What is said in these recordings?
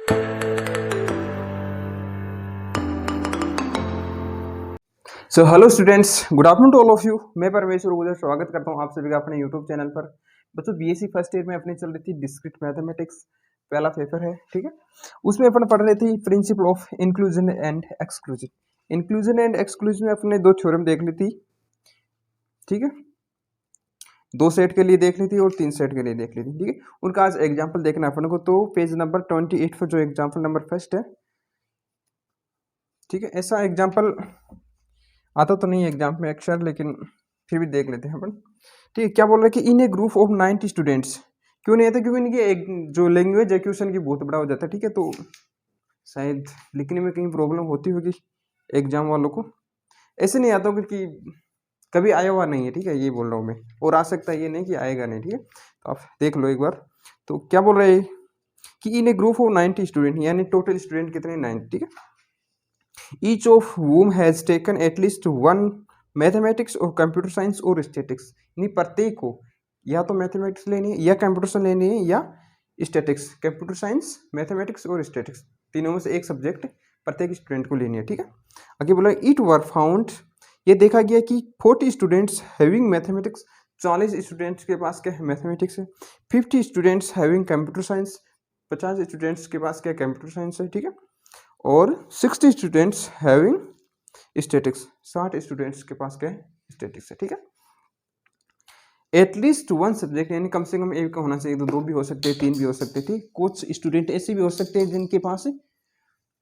So hello students, good afternoon to all of you. मैं परमेश्वर गुजर स्वागत करता हूं आप सभी का अपने यूट्यूब चैनल पर। बच्चों, बीएससी फर्स्ट ईयर में अपनी चल रही थी डिस्क्रीट मैथमेटिक्स, पहला पेपर है, ठीक है। उसमें अपन पढ़ रहे थे principal of inclusion and exclusion. Inclusion and exclusion में अपने दो थ्योरम देख ली थी, ठीक है। 2 सेट के लिए देख ली थी और 3 सेट के लिए देख ली थी, ठीक है। उनका आज एग्जाम्पल देखना है अपन को, तो पेज नंबर 28 पर जो एग्जाम्पल नंबर फर्स्ट है, ठीक है। ऐसा एग्जाम्पल आता तो नहीं है एग्जाम में अक्सर, लेकिन फिर भी देख लेते हैं अपन, ठीक है। क्या बोल रहे हैं कि in a group of 90 students. क्यों नहीं आता? क्योंकि इनकी एक जो लैंग्वेज एक्यूशन की बहुत बड़ा हो जाता है, ठीक है। तो शायद लिखने में कहीं प्रॉब्लम होती होगी एग्जाम वालों को, ऐसे नहीं आता होगा कि कभी आया हुआ नहीं है, ठीक है। ये बोल रहा हूँ मैं, और आ सकता है ये नहीं कि आएगा नहीं, ठीक है। तो आप देख लो एक बार। तो क्या बोल रहे हैं कि in a group of 90 student, यानी टोटल स्टूडेंट कितने? 90, ठीक है। Each of whom has taken at least one mathematics और कंप्यूटर साइंस और स्टैटिक्स। यानी प्रत्येक को या तो मैथमेटिक्स लेनी है, या कंप्यूटर साइंस लेनी है, या स्टैटिक्स। कंप्यूटर साइंस, मैथमेटिक्स और स्टैटिक्स, तीनों में से एक सब्जेक्ट प्रत्येक स्टूडेंट को लेनी है, ठीक है। आगे बोला इट वर फाउंड, ये देखा गया कि 40 स्टूडेंट्स हैविंग मैथमेटिक्स, 40 स्टूडेंट्स के पास क्या है? मैथमेटिक्स है। 50 students having computer science, 50 students के पास क्या? कंप्यूटर साइंस है, ठीक है। और 60 स्टूडेंट्स हैविंग स्टैटिक्स, 60 स्टूडेंट्स के पास क्या है? स्टैटिक्स है, ठीक है। एटलीस्ट वन सब्जेक्ट, यानी कम से कम एक का होना चाहिए। तो 2 भी हो सकते हैं, 3 भी हो सकते थे। कुछ स्टूडेंट ऐसे भी हो सकते हैं जिनके पास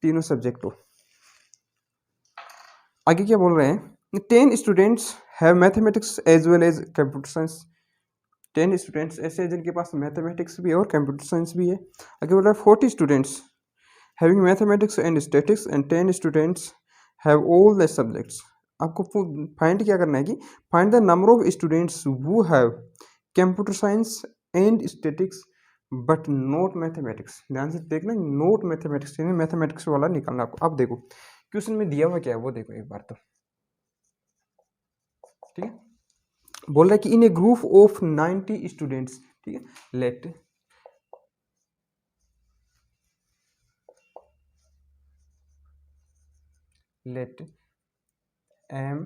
तीनों सब्जेक्ट हो। आगे क्या बोल रहे हैं? 10 students have mathematics as well as computer science. 10 students ऐसे हैं जिनके पास मैथमेटिक्स भी है और कंप्यूटर साइंस भी है। आगे बोल रहा है 40 students having mathematics and statistics and 10 students have all the subjects। आपको फाइंड क्या करना है कि find the number of students who have computer science and statics but not mathematics. ध्यान से देखना, नॉट मैथमेटिक्स, यानी मैथमेटिक्स वाला निकालना आपको। अब देखो क्वेश्चन में दिया हुआ क्या है वो देखो एक बार तो, ठीक है। बोल रहा है कि in a group of 90 students, ठीक है। लेट M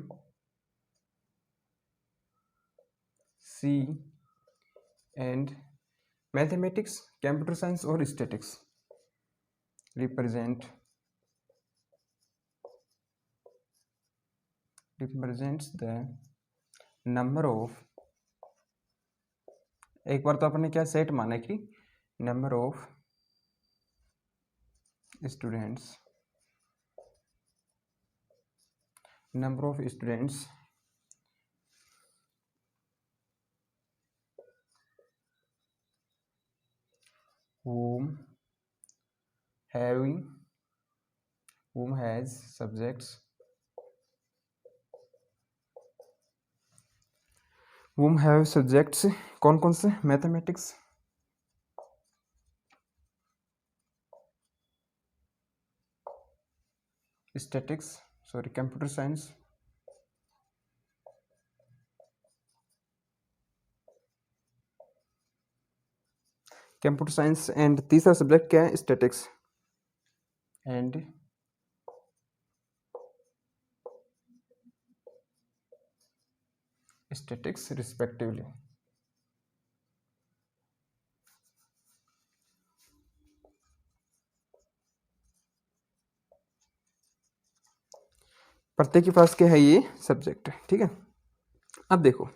C and mathematics, computer science और statics represents the number of, एक बार तो अपने क्या सेट माना कि number of students whom has subjects, कौन कौन से? Mathematics, statics, sorry computer science, and तीसरा सब्जेक्ट क्या है? Statics and statics respectively. प्रत्येक के पास क्या है? ये सब्जेक्ट है, ठीक है। अब देखो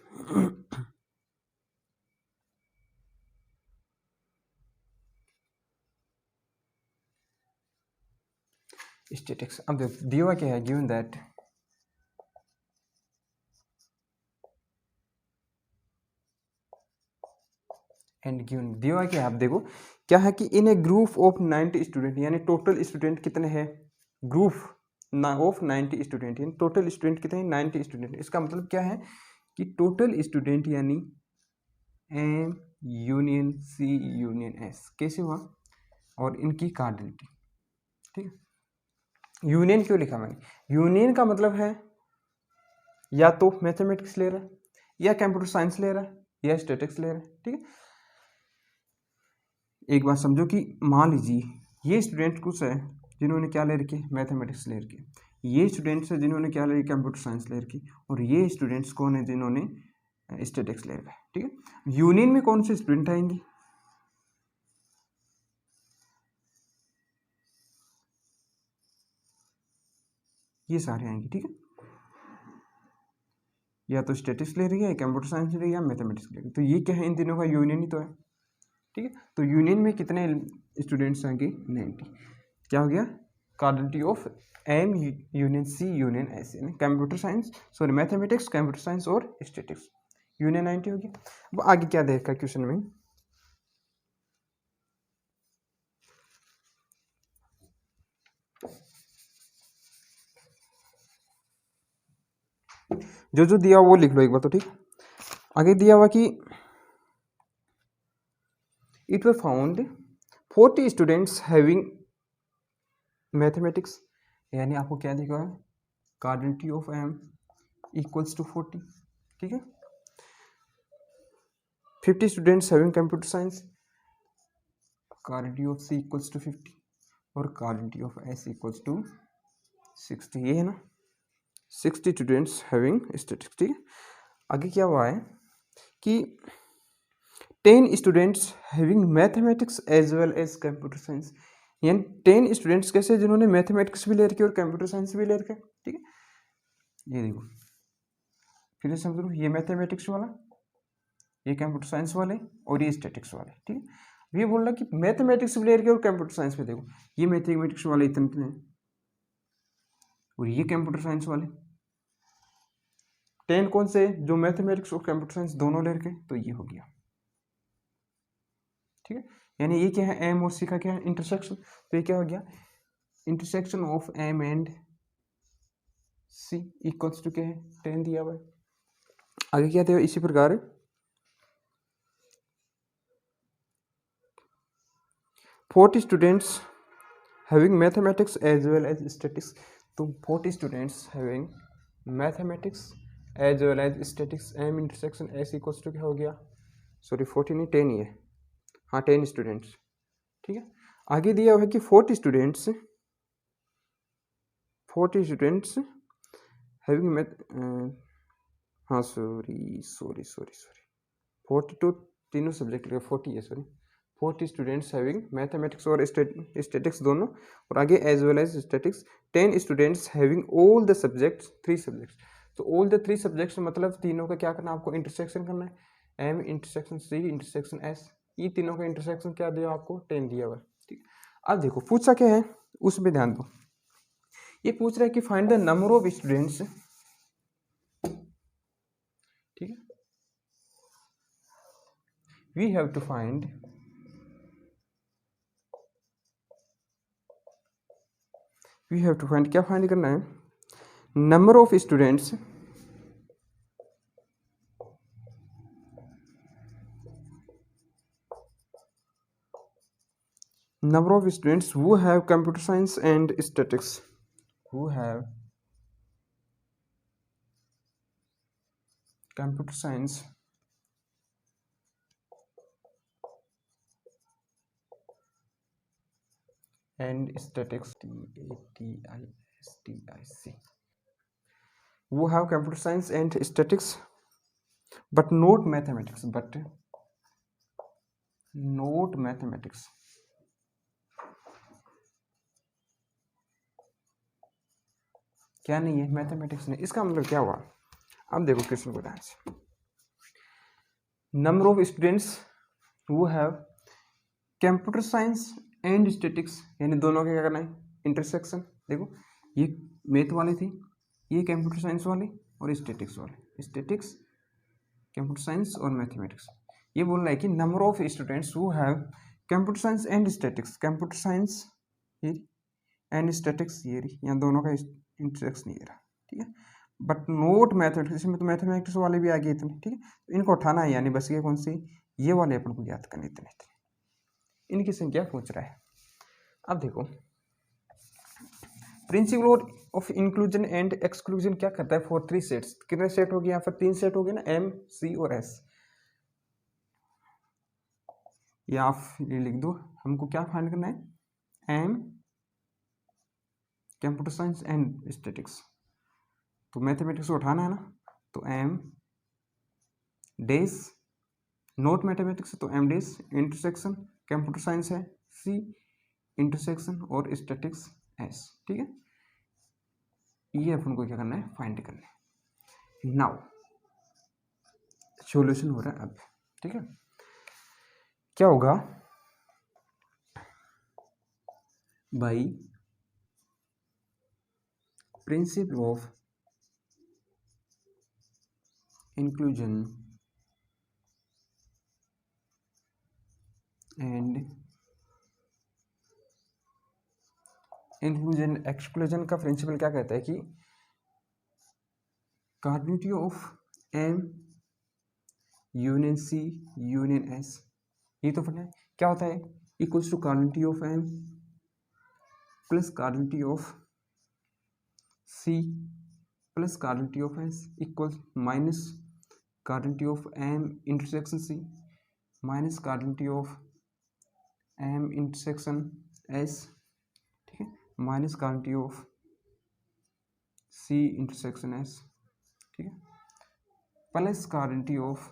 स्टैटिक्स, अब देखो दिया हुआ क्या है? गिवन दैट एंड गिवन, दिया हुआ क्या है? अब देखो क्या है कि in a group of 90 student, यानी टोटल स्टूडेंट कितने हैं? ग्रुप ऑफ 90 स्टूडेंट, यानी टोटल स्टूडेंट कितने? 90 स्टूडेंट। इसका मतलब क्या है कि टोटल स्टूडेंट यानी M union C union S कैसे हुआ, और इनकी कार्डिनलिटी, ठीक है। यूनियन क्यों लिखा मैंने? यूनियन का मतलब है या तो मैथमेटिक्स ले रहा है, या कंप्यूटर साइंस ले रहा है, या स्टैटिक्स ले रहा है, ठीक है। एक बात समझो कि मान लीजिए ये स्टूडेंट कुछ है जिन्होंने क्या ले रखी, मैथमेटिक्स ले रखी। ये स्टूडेंट्स है जिन्होंने क्या ले रखी, कंप्यूटर साइंस ले रखी। और ये स्टूडेंट्स कौन है, जिन्होंने स्टैटिक्स ले रखा है। ठीक है, यूनियन में कौन से स्टूडेंट आएंगे, ये सारे आएंगे। ठीक है, या तो स्टैटिक्स ले रही है, कंप्यूटर साइंस ले रही है, या मैथमेटिक्स ले रही है। तो ये क्या है, इन तीनों का यूनियन ही तो है। ठीक है, तो यूनियन में कितने स्टूडेंट्स आएंगे, 90। क्या हो गया, cardinality of M union C union S, यानी computer science, sorry mathematics, computer science और स्टैटिक्स, यूनियन 90 होगी। अब आगे क्या देखा क्वेश्चन में, जो जो दिया वो लिख लो एक बार तो। ठीक, आगे दिया हुआ कि it were found 40 students having mathematics, यानी आपको क्या दिखा है, cardinality of M equals to 40। ठीक है, 50 students having computer science, cardinality of C equals to 50, और cardinality of S equals to 60। ये है ना, 60 स्टूडेंट्स हैविंग स्टैटिस्टिक्स। ठीक है, आगे क्या हुआ है कि 10 students having mathematics as well as computer science, यानी 10 स्टूडेंट्स कैसे, जिन्होंने मैथमेटिक्स भी ले रखी और कंप्यूटर साइंस भी ले रखा है। ठीक है, ये देखो फिर से समझ लो, ये मैथमेटिक्स वाला, ये कंप्यूटर साइंस वाले, और ये स्टैटिक्स वाले। ठीक है, ये बोल रहा कि मैथमेटिक्स भी ले रखी और कंप्यूटर साइंस में, देखो ये मैथमेटिक्स वाले इतने हैं और ये कंप्यूटर साइंस वाले 10 कौन से, जो मैथमेटिक्स और कंप्यूटर साइंस दोनों ले रखे, तो ये हो गया। ठीक है, यानी ये क्या है, एम और सी का क्या है, इंटरसेक्शन। तो ये क्या हो गया, intersection of M and C equals to क्या है, 10 दिया हुआ है। आगे क्या दिया, इसी प्रकार 40 students having mathematics as well as statics. तो 40 students having mathematics as well as statics, M intersection S equals to क्या हो गया, सॉरी 40 नहीं 10 ही है, हाँ 10 स्टूडेंट्स। ठीक है, आगे दिया हुआ है कि 40 स्टूडेंट्स हैविंग मैथ, हाँ सॉरी 42 तीनों सब्जेक्ट के 40 है, सॉरी 40 स्टूडेंट्स हैविंग मैथमेटिक्स और स्टैटिक्स दोनों, और आगे as well as statics 10 students having all the subjects 3 subjects. तो ऑल द 3 सब्जेक्ट्स मतलब तीनों का क्या करना है, आपको इंटरसेक्शन करना है, M intersection C intersection S, ये तीनों का इंटरसेक्शन क्या दिया आपको, 10 दिया हुआ। ठीक, अब देखो पूछा क्या है, उसमें ध्यान दो। ये पूछ रहा है कि find the number of students. ठीक है, वी हैव टू फाइंड क्या फाइंड करना है, number of students who have computer science and statistics, who have computer science and statistics, TATISTIC, who have computer science and statistics but not mathematics, क्या नहीं है, mathematics नहीं। इसका मतलब क्या हुआ, अब देखो क्वेश्चन को ध्यान से, number of students who have computer science and statics, यानी दोनों का क्या करना है, इंटरसेक्शन। देखो ये मैथ वाले थे, ये कंप्यूटर साइंस वाले और स्टैटिक्स वाले, स्टैटिक्स कंप्यूटर साइंस और मैथमेटिक्स। ये बोल रहा है कि number of students who have computer science and statics, computer science ये एंड स्टैटिक्स ये रही, यहाँ दोनों का इंटरसेक्शन ये रहा। ठीक है, बट नोट मैथमेटिक्स, इसमें तो मैथमेटिक्स वाले भी आ गए इतने। ठीक है, तो इनको उठाना है, यानी बस ये कौन सी, ये वाले अपन को याद करने इतने, इनकी संख्या पूछ रहा है। अब देखो principal of inclusion and exclusion क्या करता है, फॉर 3 सेट्स, कितने सेट हो गए यहाँ पर, 3 सेट हो गए ना, एम सी और एस। या आप ये लिख दो, हमको क्या फाइंड करना है, M computer science and statics, तो मैथमेटिक्स को उठाना है ना, तो एम डेज, नोट मैथमेटिक्स तो एम डेज इंटरसेक्शन कंप्यूटर साइंस है सी इंटरसेक्शन और स्टैटिक्स एस। ठीक है, ये अपन को क्या करना है, फाइंड करना है। नाउ सॉल्यूशन हो रहा है अब। ठीक है, क्या होगा, by principle of inclusion and inclusion exclusion का प्रिंसिपल क्या कहता है कि cardinality of M union C union S, ये तो पता है क्या होता है, equals to cardinality of M plus cardinality of C plus cardinality of S equal minus cardinality of M intersection C minus cardinality of M intersection S. ठीक है, minus cardinality of C intersection S. ठीक है, plus cardinality of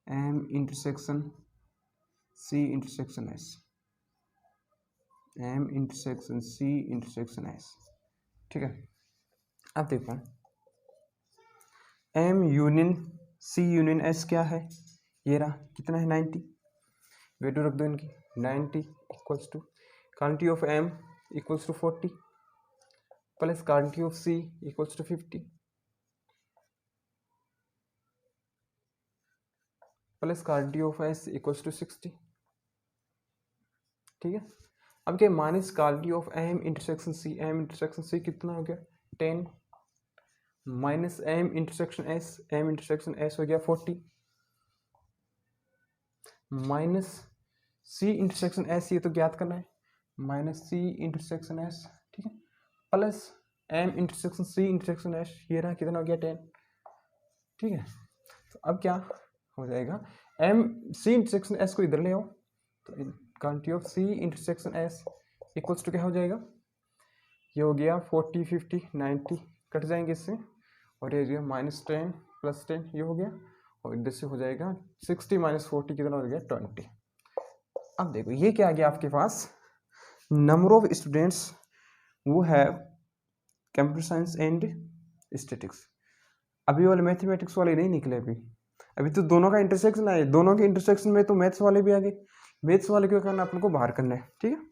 M intersection C intersection S, M intersection C intersection S. ठीक है, अब देखो M union C union S क्या है, ये रहा, कितना है 90, वैल्यू रख दो इनकी 90 equals to quantity of M equals to 40 plus quantity of C equals to 50 plus quantity of S equals to 60। ठीक है, अब क्या minus quantity of M intersection C, M intersection C कितना हो गया 10 माइनस एम इंटरसेक्शन एस हो गया 40 minus सी intersection S, ये तो ज्ञात करना है, माइनस सी इंटरसेक्शन एस। ठीक है, plus M intersection C intersection S, ये रहा, कितना हो गया 10। ठीक है, तो अब क्या हो जाएगा, एम सी इंटरसेक्शन एस को इधर ले आओ, तो quantity of C intersection S equals to क्या हो जाएगा, ये हो गया 40 50 90 कट जाएंगे इससे, और ये जो -10 + 10 ये हो गया, और इधर से हो जाएगा 60 - 40 कितना हो गया 20। अब देखो ये क्या आ गया आपके पास, नंबर ऑफ स्टूडेंट्स वो है कंप्यूटर साइंस एंड स्टैटिक्स। अभी वाले मैथमेटिक्स वाले नहीं निकले, अभी तो दोनों का इंटरसेक्शन आए, दोनों के इंटरसेक्शन में तो मैथ्स वाले भी आ गए, मैथ्स वाले को करना अपन को बाहर करना है। ठीक है,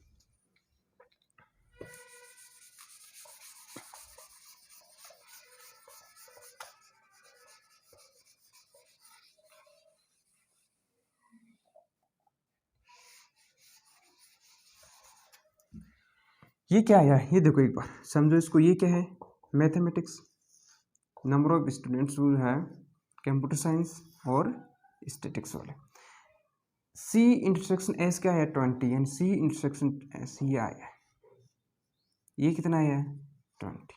ये क्या है, ये देखो एक बार समझो इसको, ये क्या है मैथमेटिक्स, नंबर ऑफ स्टूडेंट्स वो है कंप्यूटर साइंस और स्टैटिक्स वाले, सी इंटरसेक्शन एस क्या है 20 एंड सी इंटरसेक्शन एस ये आया है, ये कितना आया है 20।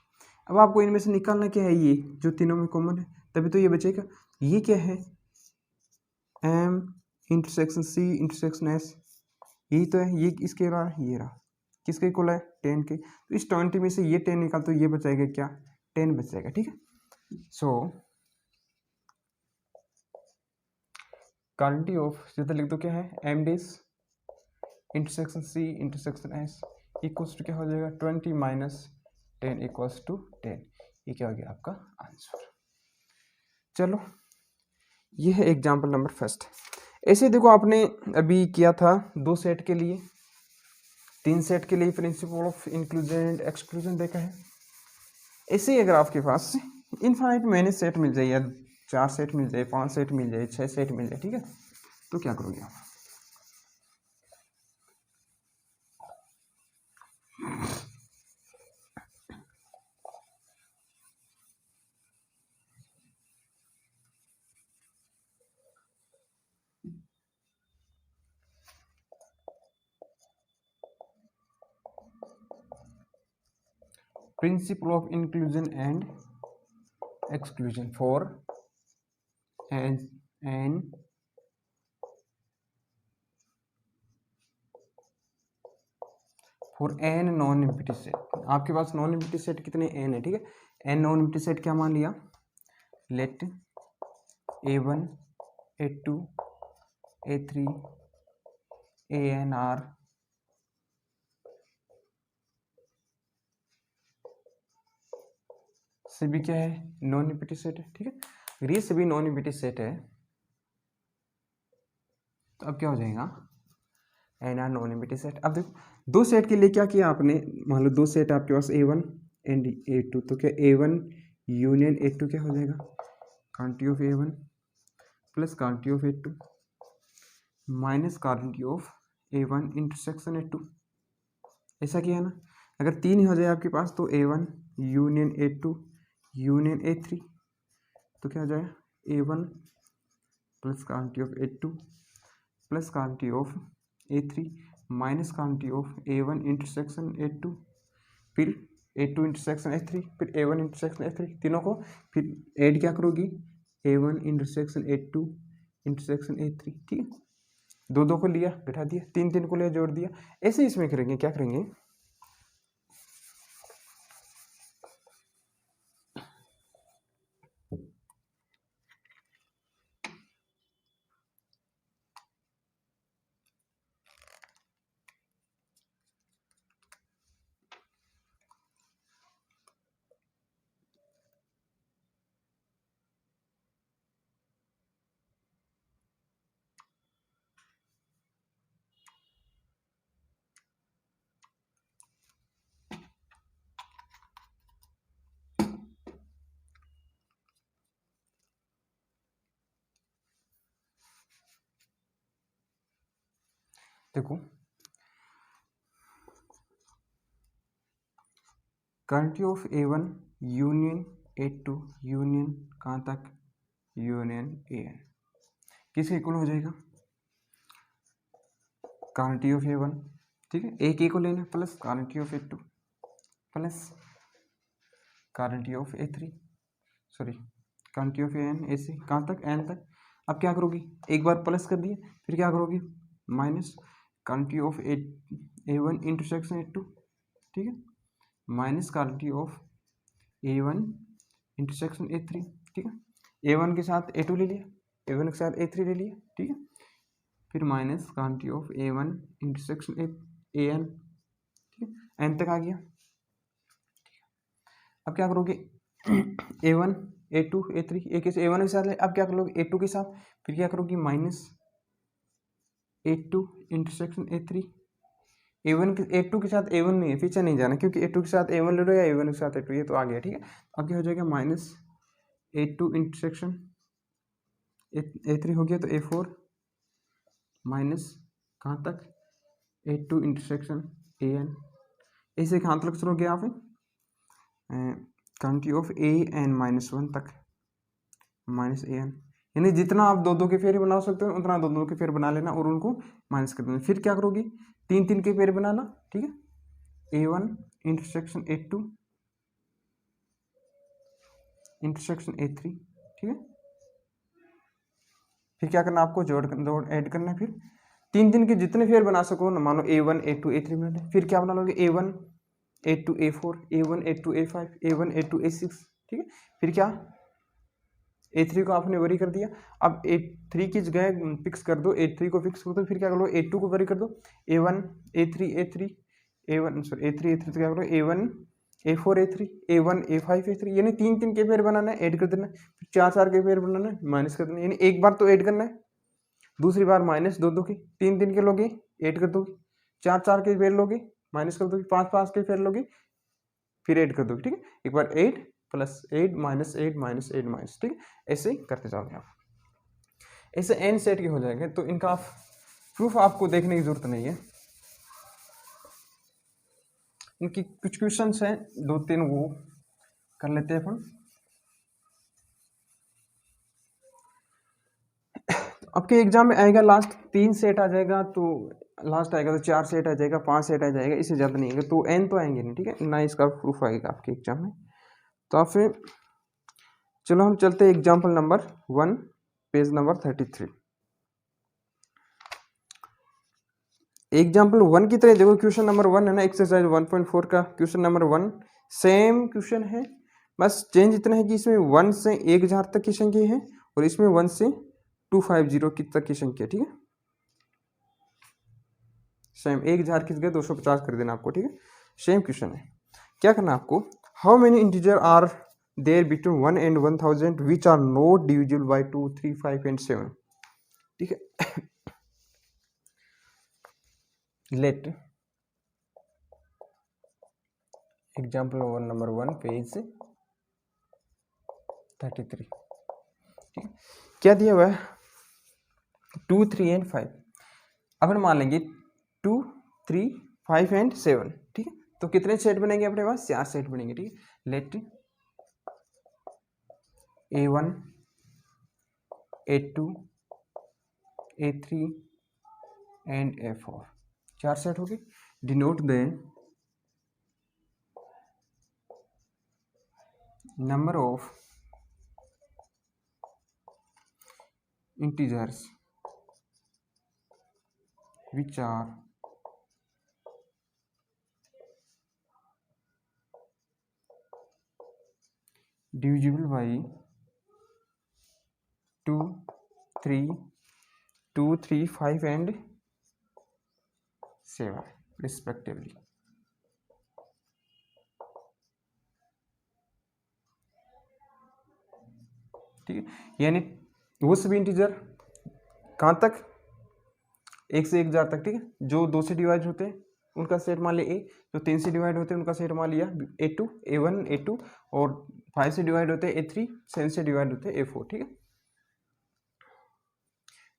अब आपको इनमें से निकालना क्या है, ये जो तीनों में कॉमन है, तभी तो ये बचेगा। ये क्या है M intersection C intersection S, यही तो है, ये इसके रहा, ये रहा, किसके इक्वल है 10 के, तो इस 20 में से ये 10 निकाल तो ये बचाएगा क्या 10 बच जाएगा। ठीक है, सो क्वांटिटी ऑफ सीधा लिख दो क्या है एम डेज intersection C intersection S equals to क्या हो जाएगा 20 - 10 इक्वल्स टू 10। ये क्या हो गया आपका आंसर। चलो ये है एग्जाम्पल नंबर फर्स्ट। ऐसे देखो आपने अभी किया था 2 सेट के लिए, 3 सेट के लिए principal of inclusion and exclusion देखा है। ऐसे ही अगर आपके पास इनफाइनाइट मैनी सेट मिल जाए, या 4 सेट मिल जाए, 5 सेट मिल जाए, 6 सेट मिल जाए, ठीक है, तो क्या करोगे आप, principle of inclusion and exclusion for n for n non empty set, आपके पास नॉन एम्प्टी सेट कितने एन है, ठीक है। एन नॉन एम्प्टी सेट क्या मान लिया, late A1 A2 A3 AN are सभी क्या है, नॉन एम्प्टी सेट है, ठीक है। अगर ये सभी नॉन एम्प्टी सेट है तो अब क्या हो जाएगा, n are non empty set. अब देखो दो सेट के लिए क्या किया आपने, मान लो दो सेट आपके पास A1 एंड A2, तो क्या A1 यूनियन A2 क्या हो जाएगा, quantity of A1 plus quantity of A2 minus quantity of A1 intersection A2, ऐसा किया ना। अगर तीन ही हो जाए आपके पास तो A1 union A2 union A3, तो क्या हो जाएगा A1 plus quantity of A2 plus quantity of A3 minus quantity of A1 intersection A2, फिर A2 इंटरसेक्शन A3, फिर A1 इंटरसेक्शन A3, तीनों को फिर ऐड क्या करोगी, A1 intersection A2 intersection A3, ठीक है। दो दो को लिया घटा दिया, तीन तीन को लिया जोड़ दिया, ऐसे इसमें करेंगे, क्या करेंगे, देखो quantity of A1 union A2 union कहाँ तक, यूनियन AN किसके इक्वल हो जाएगा, क्वांटिटी ऑफ A1, ठीक है, एक ए को लेना plus quantity of A2 plus quantity of A3, sorry quantity of AN, ऐसे कहाँ तक, N तक। अब क्या करोगी, एक बार प्लस कर दिया, फिर क्या करोगी, minus quantity of A1 intersection A2, ठीक है, minus quantity of A1 intersection A3, ठीक है। A1 के साथ A2 ले लिया, A1 के साथ A3 ले लिया, ठीक है, फिर minus quantity of A1 intersection AN, ठीक है, N तक आ गया। अब क्या करोगे, A1 A2 A3 एक A1 के साथ ले, अब क्या करोगे A2 के साथ, फिर क्या करोगी minus A2 intersection A3, A1 के A2 के साथ A1 नहीं है, पीछे नहीं जाना, क्योंकि A2 के साथ A1 ले लो या A1 के साथ A2, ये तो आ गया, ठीक है। अब क्या हो जाएगा, माइनस A2 इंटरसेक्शन A3 हो गया, तो A4 माइनस कहाँ तक A2 इंटरसेक्शन AN, ऐसे कहाँ तक शुरू हो गया आप, क्वांटिटी ऑफ AN -1 तक माइनस AN, यानी जितना आप दो दो के फेर बना सकते हो उतना दो दो के फेर बना लेना और उनको माइनस कर देना। फिर क्या करोगी, तीन तीन के फेर बनाना, ठीक है, A1 intersection A2 intersection A3, ठीक है, फिर क्या करना आपको, जोड़ ऐड करना है, फिर तीन तीन के जितने फेर बना सको ना, मानो A1 A2 A3 बना, फिर क्या बना लोगे, A1 A2 A4 A1 A2 A5 A1 A2 A6, ठीक है, फिर क्या A3 को आपने वरी कर दिया, अब A3 की जगह फिक्स कर दो, A3 को फिक्स कर दो, फिर क्या करो A2 को वरी कर दो, A1 A3 A3 A1 sorry A3 A3 तो क्या करो A1 A4 A3 A1 A5 A3, यानी तीन तीन के पेयर बनाना है, ऐड कर देना है, फिर चार चार के पेयर बनाना है, माइनस कर देना है, यानी एक बार तो ऐड करना है, दूसरी बार माइनस दो दो के, तीन तीन के लोगे ऐड कर दोगे, चार चार के पेयर लोगे माइनस कर दोगे, पाँच पाँच के पेयर लोगे फिर ऐड कर दोगे, ठीक है, एक बार 8 प्लस 8 माइनस 8 माइनस 8 माइनस, ठीक है, ऐसे ही करते जाओगे आप, ऐसे एन सेट के हो जाएंगे। तो इनका प्रूफ आपको देखने की जरूरत नहीं है, इनकी कुछ क्वेश्चंस हैं दो तीन वो कर लेते हैं अपन। आपके एग्जाम में आएगा लास्ट 3 सेट आ जाएगा, तो लास्ट आएगा तो 4 सेट आ जाएगा, 5 सेट आ जाएगा, इससे ज़्यादा नहीं आएगा, तो एन तो आएंगे नहीं, ठीक है ना, इसका प्रूफ आएगा आपके एग्जाम में। तो आप फिर चलो हम चलते हैं example number 1 page number 33। Example 1 की तरह देखो, क्वेश्चन नंबर 1 है ना, एक्सरसाइज 1.4 का क्वेश्चन नंबर 1 सेम क्वेश्चन है, बस चेंज इतना है कि इसमें 1 से 1000 तक की संख्या है और इसमें 1 से 250 की तक की संख्या, ठीक है। सेम 1000 किस गए 250 कर देना आपको, ठीक है। सेम क्वेश्चन है। क्या करना आपको, how many integer are there between 1 and 1000 which are not divisible by 2, 3, 5 and 7, ठीक है। लेट एग्जाम्पल नंबर 1 पेज 33, ठीक है। क्या दिया हुआ है, 2, 3 एंड 5। अपन मान लेंगे 2, 3, 5 एंड 7, ठीक है। तो कितने सेट बनेंगे अपने पास, 4 सेट बनेंगे, ठीक है। Late A1, A2, A3 and A4 4 set हो गए। Denote the number of integers which are divisible by 2, 3, 2, 3, 5 and 7 respectively, ठीक है। यानी वो सभी इंटीजर कहाँ तक, 1 से 1000 तक, ठीक है। जो 2 से डिवाइड होते हैं उनका सेट मान लिया A, जो 3 से डिवाइड होते हैं उनका सेट मान लिया A2, A1, A2, और 5 से डिवाइड होते हैं A3, 7 से डिवाइड होते हैं A4, ठीक है।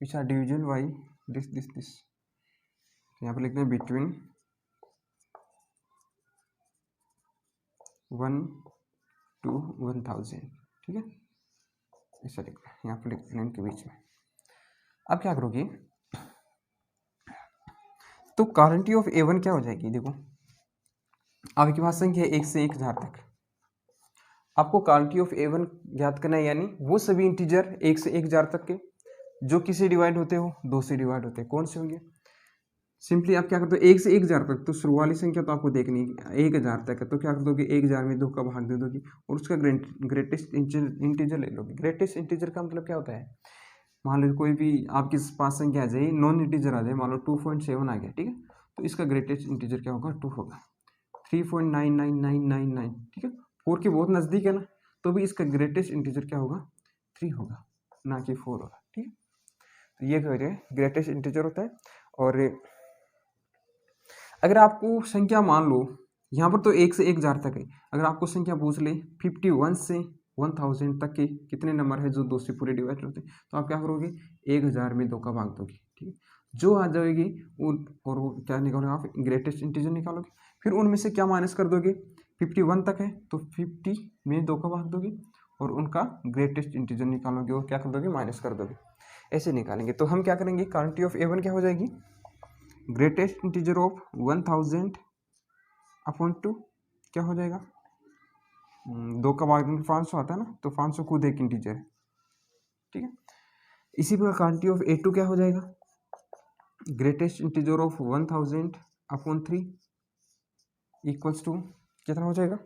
Which are division by this, यहाँ पर लिखते हैं बिटवीन 1 to 1000, ठीक है। ऐसा लिखना है, यहाँ पर लिखते हैं इनके बीच में। अब क्या करोगे, तो क्वांटिटी ऑफ A1 क्या हो जाएगी, देखो आपके पास संख्या है 1 से 1000 तक, आपको क्वांटिटी ऑफ A1 ज्ञात करना है, यानी वो सभी इंटीजर 1 से 1000 तक के जो किसी डिवाइड होते हो, 2 से डिवाइड होते हैं, कौन से होंगे। सिंपली आप क्या करते हो, 1 से 1000 तक, तो शुरुआती संख्या तो आपको देखनी है 1000 तक है, तो क्या कर दोगे 1000 में 2 का भाग दे दोगे और उसका ग्रेटेस्ट इंटीजर ले लोगे। ग्रेटेस्ट इंटीजर का मतलब क्या होता है, मान लो कोई भी आपके पास संख्या आ जाए, नॉन इंटीजर आ जाए, मान लो 2.7 आ गया, ठीक है, तो इसका ग्रेटेस्ट इंटीजर क्या होगा, 2 होगा। 3.99999, ठीक है, 4 के बहुत नज़दीक है ना, तो भी इसका ग्रेटेस्ट इंटीजर क्या होगा, 3 होगा, ना कि 4 होगा, ठीक है। तो ये क्या है, ग्रेटेस्ट इंटीजर होता है। और अगर आपको संख्या मान लो, यहाँ पर तो 1 से 1000 तक है, अगर आपको संख्या पूछ ले 51 से 1000 तक के कितने नंबर है जो 2 से पूरे डिवाइड होते हैं, तो आप क्या करोगे, 1000 में 2 का भाग दोगे, ठीक है, जो आ जाएगी उन, और वो क्या निकालोगे आप, ग्रेटेस्ट इंटीजर निकालोगे, फिर उनमें से क्या माइनस कर दोगे, 51 तक है तो 50 में 2 का भाग दोगे और उनका ग्रेटेस्ट इंटीजर निकालोगे और क्या कर दोगे, माइनस कर दोगे, ऐसे निकालेंगे। तो हम क्या करेंगे, क्वांटिटी ऑफ A1 क्या हो जाएगी, ग्रेटेस्ट इंटीजर ऑफ 1000 अपॉन 2 क्या हो जाएगा, 2 का भाग 500 आता है ना, तो 500 खुद एक इंटीजर है, ठीक है। इसी प्रकार क्वांटिटी ऑफ A2 क्या हो जाएगा, greatest integer of 1000 upon 3 equals to कितना हो जाएगा,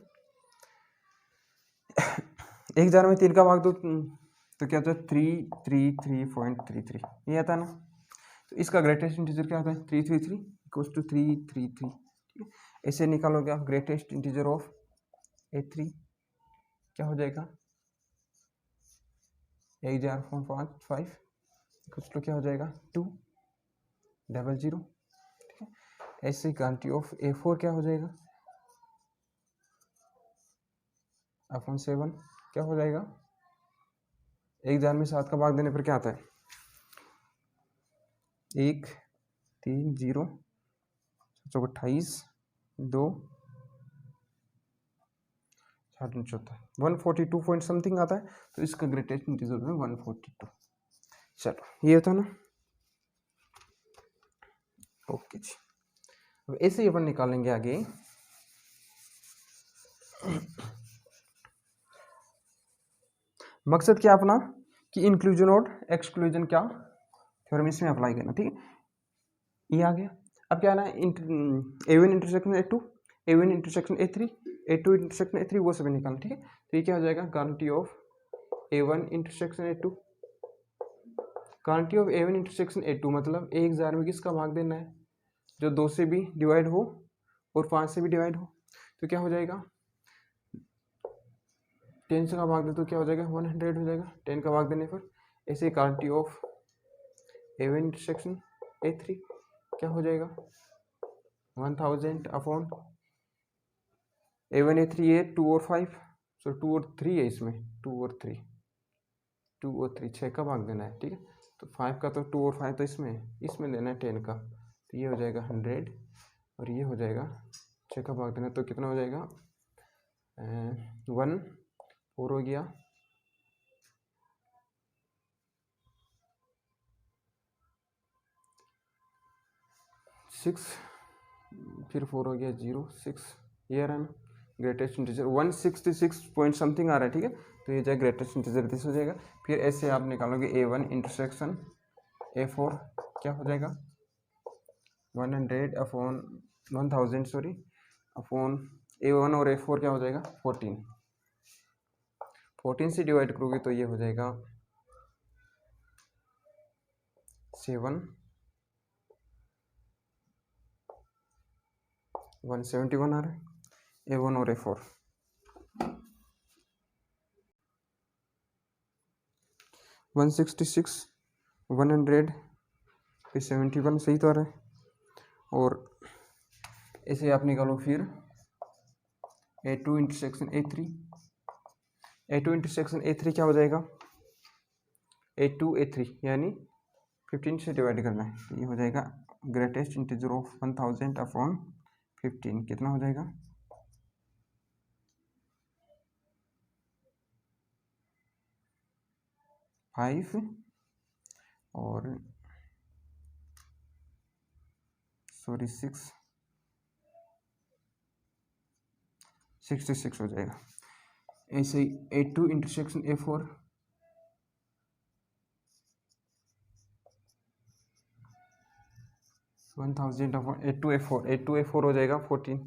1000 में 3 का भाग दो तो क्या होता है 333.33, ये आता है ना। तो इसका ग्रेटेस्ट इंटीजर क्या आता है, 333 इक्वल्स टू 333, ठीक है। ऐसे निकालोगे आप ग्रेटेस्ट इंटीजर ऑफ A3 क्या हो जाएगा, 1000.5 इक्वल्स टू क्या हो जाएगा 200, ठीक है। ऐसे क्वांटिटी ऑफ A4 क्या हो जाएगा, अपॉन 7 क्या हो जाएगा, 1000 में 7 का भाग देने पर क्या आता है, 1, 3, 0, 28, 2, 142 पॉइंट समथिंग आता है, तो इसका ग्रेटेस्ट इंटीजर है 142। चलो ये होता है ना, ओके जी। अब ऐसे ही अपन निकालेंगे आगे, मकसद क्या अपना कि इंक्लूजन और एक्सक्लूजन क्या थ्योरम इसमें अप्लाई करना, ठीक है। ये आ गया। अब क्या आना है, A1 intersection A2, A1 intersection A3, A2 intersection A3, वो सभी निकालना, ठीक है। तो ये क्या हो जाएगा, quantity of A1 intersection A2, quantity of A1 intersection A2 मतलब 1000 में किसका भाग देना है, जो 2 से भी डिवाइड हो और 5 से भी डिवाइड हो। तो क्या हो जाएगा, 10 से का भाग दे तो क्या हो जाएगा, 100 हो जाएगा 10 का भाग देने पर। ऐसे quantity of A1 intersection A3 क्या हो जाएगा, 1000 अपॉन A1 A3 ये 2 और 5, सो 2 और 3 है इसमें, 2 और 3, 2 और 3 6 का भाग देना है, ठीक है। तो 5 का तो 2 और 5 तो इसमें देना है 10 का, तो ये हो जाएगा 100 और ये हो जाएगा 6 का भाग देना, तो कितना हो जाएगा 1 4 हो गया, 6 फिर 4 हो गया 0 6, ये आ रहा है ना ग्रेटेस्ट इंटीजर 166 पॉइंट समथिंग आ रहा है, ठीक है। तो ये जाए ग्रेटेस्ट इंटीजर दिस हो जाएगा। फिर ऐसे आप निकालोगे A1 इंटरसेक्शन A4 क्या हो जाएगा 100 अपॉन 1000 सॉरी अपॉन A1 और A4 क्या हो जाएगा 14, 14 से डिवाइड करोगे तो ये हो जाएगा 7 171 आ रहा है A1 और A4। 166 100 फिर 71 सही तो आ रहा है। और ऐसे आप निकालो फिर A2 intersection A3, A2 intersection A3 क्या हो जाएगा A2 A3 यानी 15 से डिवाइड करना है, तो ये हो जाएगा ग्रेटेस्ट इंटीजर ऑफ 1000 अपॉन 15 कितना हो जाएगा 5 और सॉरी 66 हो जाएगा। ऐसे ही A2 intersection A4 1000 upon A2 A4 हो जाएगा 14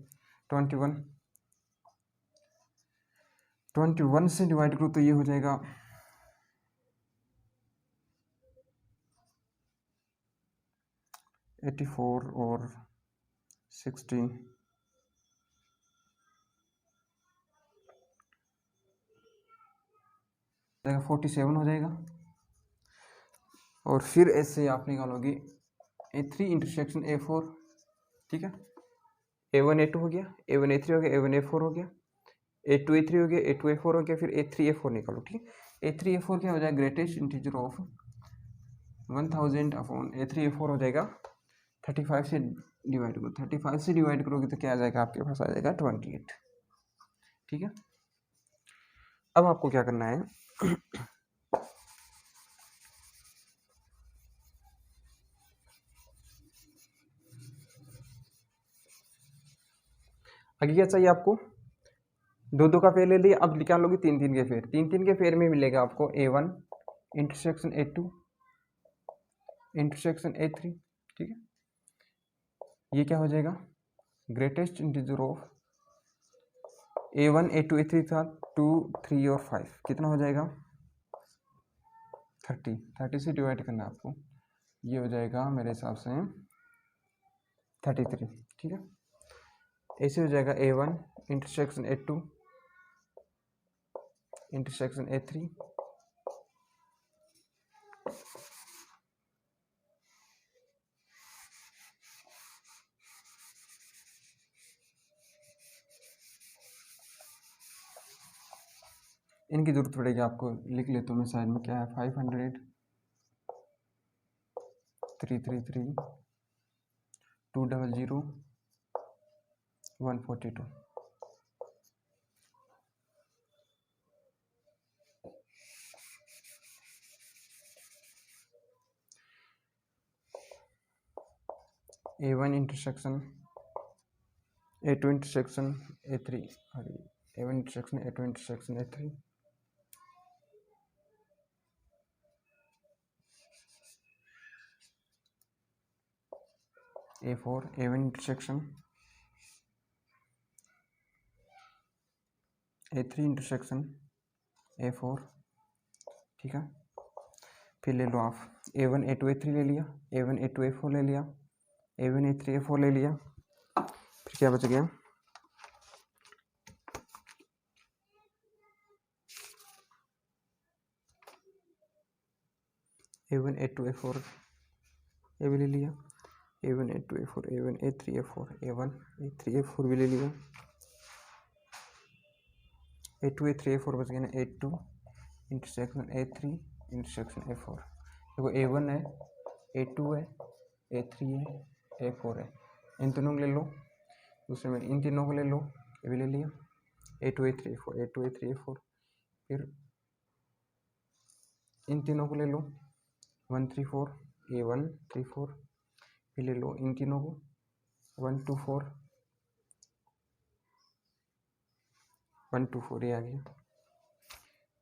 21 से डिवाइड करो तो ये हो जाएगा 84 और 16 47 हो जाएगा। और फिर ऐसे आप निकालोगे A3 इंटरसेक्शन A4, ठीक है। A1 A2 हो गया, A1 A3 हो गया, A1 A4 हो गया, A2 A3 हो गया, A2 A4 हो गया, फिर A3 A4 निकालो, ठीक है। A3 A4 क्या हो जाएगा greatest integer of 1000 upon A3 A4 हो जाएगा 35 से डिवाइड करो, 35 से डिवाइड करोगे तो क्या आ जाएगा आपके पास आ जाएगा 28, ठीक है। अब आपको क्या करना है आगे क्या चाहिए आपको, दो दो का फेयर ले लिया, अब क्या लोगे तीन तीन के फेयर, तीन तीन के फेयर में मिलेगा आपको A1 intersection A2 intersection A3, ठीक है। ये क्या हो जाएगा greatest integer of A1 A2 A3 था 2 3 और 5 कितना हो जाएगा 30 से डिवाइड करना है आपको, ये हो जाएगा मेरे हिसाब से 33, ठीक है। ऐसे हो जाएगा A1 intersection A2 intersection A3 इनकी जरूरत पड़ेगी आपको, लिख लेता हूँ मैं साइड में क्या है 500 333 200 142 A1 intersection A2 intersection A3 A1 intersection A2 intersection A3 . A4 A1 intersection A3 intersection A4, ठीक है। फिर ले लो आप A1 A2 A3 ले लिया, A1 A2 A4 ले लिया, A1 A3 A4 ले लिया, फिर क्या बच गया A1 A2 A4 ये भी ले लिया, A1 A2 A4 A1 A3 A4 A1 A3 A4 भी ले लिया, A2 A3 A4 बच गया ना, A2 intersection A3 intersection A4। देखो A1 है, A2 है, A3 है, A4 है, इन तीनों को ले लो, दूसरे में इन तीनों को ले लो, ये भी ले लिया, A2 A3 A4 A2 A3 A4, फिर इन तीनों को ले लो 1 3 4 A1 3 4, फिर ले लो इन तीनों को 1 2 4 1 2 4, ये आ गया,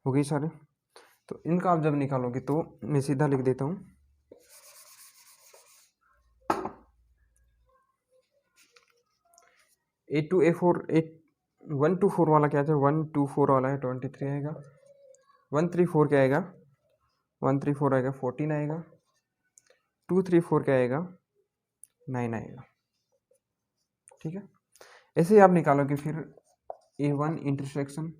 हो गई सारे। तो इनका आप जब निकालोगे तो मैं सीधा लिख देता हूँ, A2 A4 1 2 4 वाला क्या है, 1 2 4 वाला है 23 आएगा, 1 3 4 क्या आएगा, 1 3 4 आएगा 14 आएगा, 2 3 4 क्या आएगा 9 आएगा, ठीक है। ऐसे ही आप निकालोगे फिर A1 intersection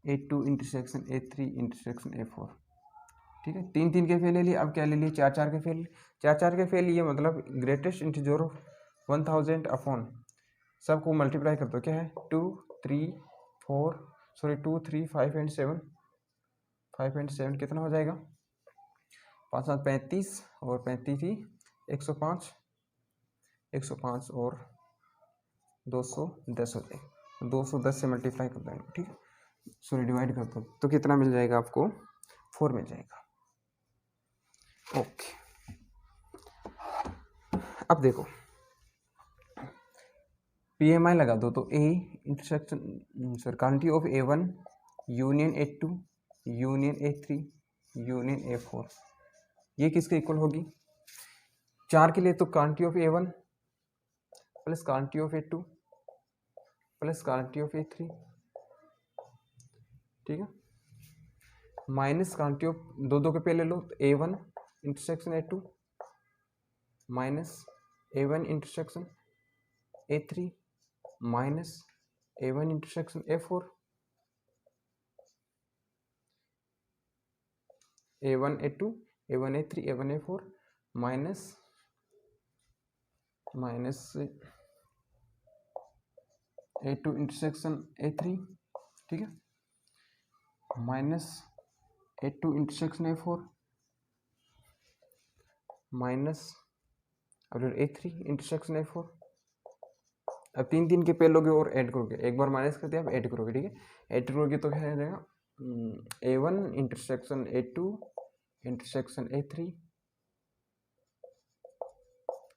A2 intersection A3 intersection A4, ठीक है। 3 3 के फेल ले लिए, अब क्या ले लिए 4 4 के फेल, 4 4 के फेल, ये मतलब ग्रेटेस्ट इंटीजर ऑफ 1000 अपॉन सबको मल्टीप्लाई कर दो, क्या है 2 3 4 सॉरी 2 3 5 एंड 7, 5 एंड 7 कितना हो जाएगा 5 7 35 और 35 ही 105, 105 और 210 हो जाएगा, 210 से मल्टीप्लाई कर देंगे, ठीक है, सॉरी डिवाइड कर दो, तो कितना मिल जाएगा आपको 4 मिल जाएगा। ओके, अब देखो PMI लगा दो, तो A intersection sir quantity of A1 union A2 union A3 union A4, ये किसके इक्वल होगी 4 के लिए, तो quantity of A1 plus quantity of A2 plus quantity of A3, ठीक है, माइनस क्वांटिटी ऑफ दो दो के पे ले लो, तो A1 intersection A2 minus A1 intersection A3 minus A1 intersection A4, A1 A2 A1 A3 A1 A4 minus minus A2 intersection A3, ठीक है, minus A2 intersection A4 minus और A3 इंटरसेक्शन A4। अब 3 3 के पे लोगे और ऐड करोगे, एक बार माइनस कर दिया, अब ऐड करोगे, ठीक है, ऐड करोगे तो क्या हो जाएगा A1 intersection A2 intersection A3,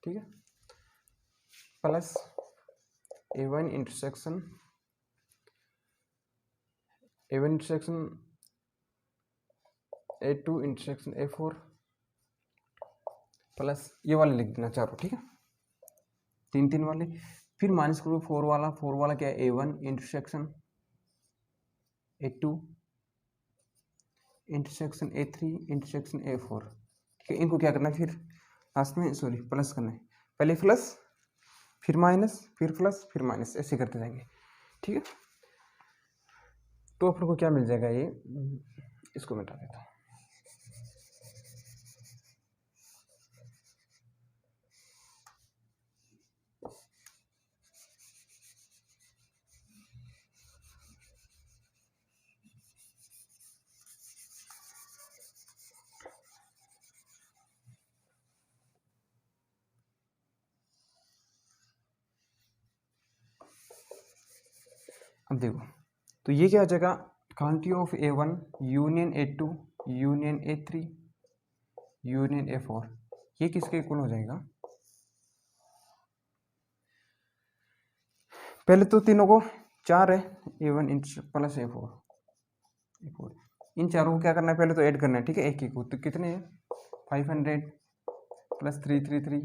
ठीक है, plus A1 intersection A2 intersection A4 plus ये वाले लिख देना चारों, ठीक है, 3 3 वाले, फिर माइनस करो 4 वाला क्या है A1 intersection A2 intersection A3 intersection A4, ठीक है, इनको क्या करना है फिर लास्ट में सॉरी प्लस करना है, पहले प्लस फिर माइनस फिर प्लस फिर माइनस, ऐसे करते जाएंगे, ठीक है। तो अपन को क्या मिल जाएगा, ये इसको मिटा देता हूँ, अब देखो, तो ये क्या हो जाएगा quantity of A1 union A2 union A3 union A4, ये किसके इक्वल हो जाएगा, पहले तो तीनों को 4 है A1 प्लस A4, इन चारों को क्या करना है, पहले तो ऐड करना है, ठीक है, एक एक को, तो कितने हैं 500 प्लस 333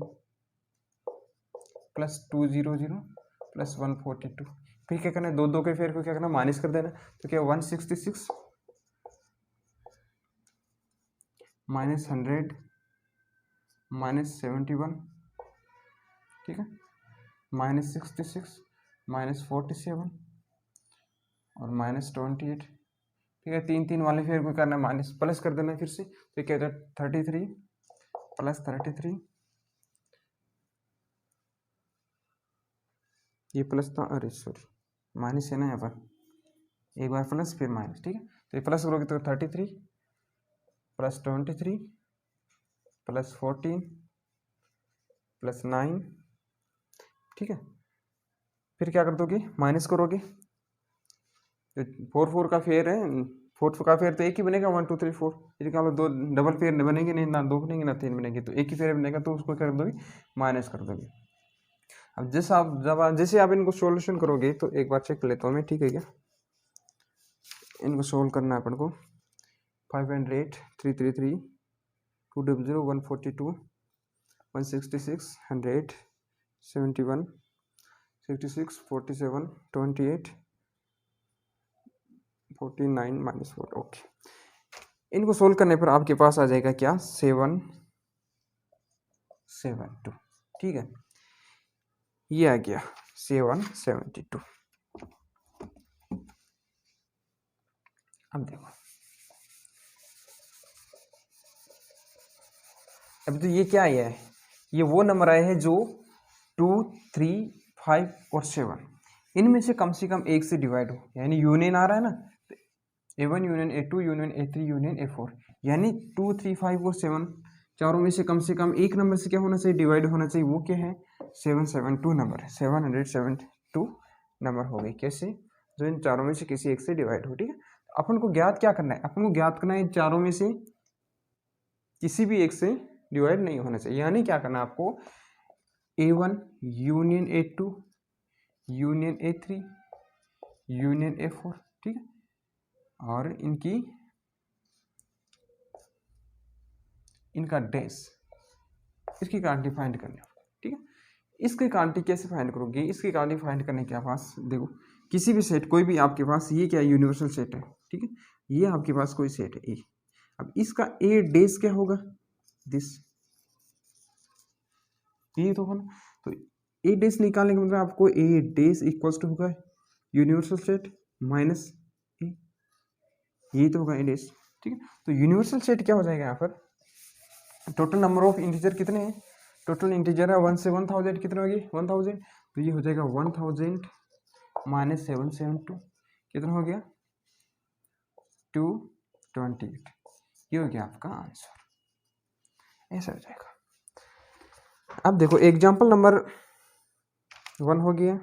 +200 प्लस 142। फिर क्या करना है, दो दो के फेयर को क्या करना, माइनस कर देना। तो क्या 166 -100 -71, ठीक है, -66 -47 और -28, ठीक है। तीन तीन वाले फेयर को करना है माइनस, प्लस कर देना है फिर से। तो क्या होता है 33 + 33, ये प्लस था, अरे सॉरी माइनस है ना यहाँ पर, एक बार प्लस फिर माइनस, ठीक है। तो ये प्लस करोगे तो 33 + 23 + 14 + 9, ठीक है। फिर क्या कर दोगे, माइनस करोगे, तो 4 4 का फेयर है, 4 का फेयर तो एक ही बनेगा, 1 2 3 4। यदि क्या दो डबल फेयर बनेंगे नहीं, ना दो बनेंगे ना तीन बनेंगे, तो एक ही फेयर बनेगा, तो उसको क्या कर दोगे, माइनस कर दोगे। अब जैसे आप इनको सॉल्यूशन करोगे, तो एक बार चेक कर लेता हूँ मैं, ठीक है क्या। इनको सोल्व करना है अपन को। 508 333 200 142 166 100 71 66 47 28 49 -4, ओके। इनको सोल्व करने पर आपके पास आ जाएगा क्या, 772, ठीक है। ये आ गया 772। अब देखो, अभी तो ये क्या आया है, ये वो नंबर आए हैं जो 2 3 5 और 7, इनमें से कम एक से डिवाइड हो, यानी यूनियन आ रहा है ना, A1 union A2 union A3 union A4, यानी 2 3 5 और 7 चारों में से कम एक नंबर से क्या होना चाहिए, डिवाइड होना चाहिए। वो क्या है, 772 नंबर है, 772 नंबर हो गई। कैसे, जो इन चारों में से किसी एक से डिवाइड हो, ठीक है। अपन को ज्ञात क्या करना है, अपन को ज्ञात करना है इन चारों में से किसी भी एक से डिवाइड नहीं होना चाहिए। यानी क्या करना है आपको, A1 union A2 union A3 union A4, ठीक है, और इनका डैश, इसकी क्वांटिटी फाइंड करनी होगी, ठीक है। इसकी क्वांटिटी कैसे फाइंड करोगे, इसकी क्वांटिटी फाइंड करने के पास देखो, किसी भी सेट, कोई भी आपके पास, ये क्या यूनिवर्सल सेट है, ठीक है, ये आपके पास कोई सेट है ए। अब इसका ए डैश क्या होगा, दिस, ये तो होगा। तो ए डैश निकालने का मतलब आपको ए डैश इक्वल्स टू होगा यूनिवर्सल सेट माइनस ए, यही तो होगा ए डैश, ठीक है। तो यूनिवर्सल सेट क्या हो जाएगा यहाँ पर, टोटल नंबर ऑफ इंटीजर कितने हैं, टोटल इंटीजर है 1 से 1000, कितने होगी 1000, तो ये हो जाएगा 1000 - 772, कितना हो गया 228, ये हो गया आपका आंसर, ऐसा हो जाएगा। अब देखो एग्जाम्पल नंबर 1 हो गया,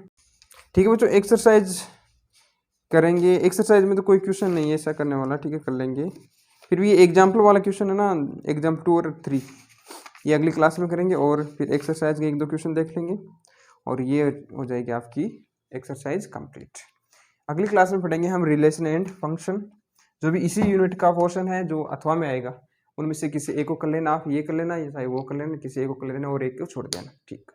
ठीक है बच्चों। एक्सरसाइज करेंगे, एक्सरसाइज में तो कोई क्वेश्चन नहीं है ऐसा करने वाला, ठीक है, कर लेंगे। फिर भी ये एग्जाम्पल वाला क्वेश्चन है ना, एग्जाम्पल 2 और 3 ये अगली क्लास में करेंगे, और फिर एक्सरसाइज के 1 2 क्वेश्चन देख लेंगे, और ये हो जाएगी आपकी एक्सरसाइज कंप्लीट। अगली क्लास में पढ़ेंगे हम रिलेशन एंड फंक्शन, जो भी इसी यूनिट का पोर्शन है, जो अथवा में आएगा, उनमें से किसी एक को कर लेना, आप ये कर लेना, या चाहे वो कर लेना, किसी एक को कर लेना और एक को छोड़ देना, ठीक।